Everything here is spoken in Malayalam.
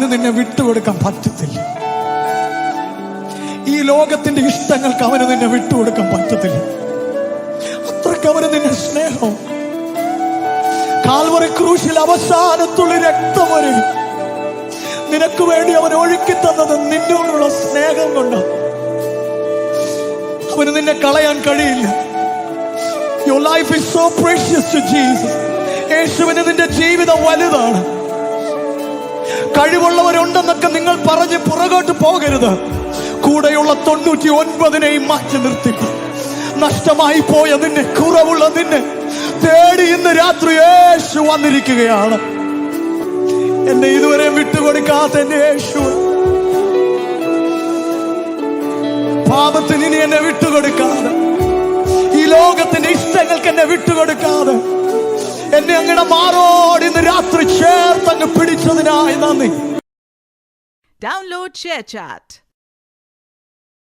അവന് നിന്നെ വിട്ടുകൊടുക്കാൻ പറ്റത്തില്ല. ഈ ലോകത്തിന്റെ ഇഷ്ടങ്ങൾക്ക് അവന് നിന്നെ വിട്ടുകൊടുക്കാൻ പറ്റത്തില്ല. അത്രയ്ക്ക് അവന് നിന്നെ സ്നേഹം. കാൽവറി ക്രൂശിൽ അവസാനത്തുള്ള രക്തം വരെ നിനക്ക് വേണ്ടി അവൻ ഒഴുക്കി തന്നത് നിന്നോടുള്ള സ്നേഹം കൊണ്ട്. അവന് നിന്നെ കളയാൻ കഴിയില്ല. Your life is so precious to Jesus. യേശുവിന് നിന്റെ ജീവിതം വലുതാണ്. കഴിവുള്ളവരുണ്ടെന്നൊക്കെ നിങ്ങൾ പറഞ്ഞ് പുറകോട്ട് പോകരുത്. കൂടെയുള്ള 99 മാറ്റി നിർത്തിയിട്ട് നഷ്ടമായി പോയ നിന്നെ, കുറവുള്ള നിന്നെ തേടി ഇന്ന് രാത്രി യേശു വന്നിരിക്കുകയാണ്. എന്നെ ഇതുവരെ വിട്ടുകൊടുക്കാത്ത എന്റെ യേശു, പാപത്തിന് ഇനി എന്നെ വിട്ടുകൊടുക്കാതെ, ഈ ലോകത്തിന്റെ ഇഷ്ടങ്ങൾക്ക് എന്നെ വിട്ടുകൊടുക്കാതെ, എന്നെ അങ്ങയുടെ മാറോട് ഇന്ന് രാത്രി ചേർത്തങ്ങ് പിടിച്ചതിനായി നന്ദി. Download ShareChat.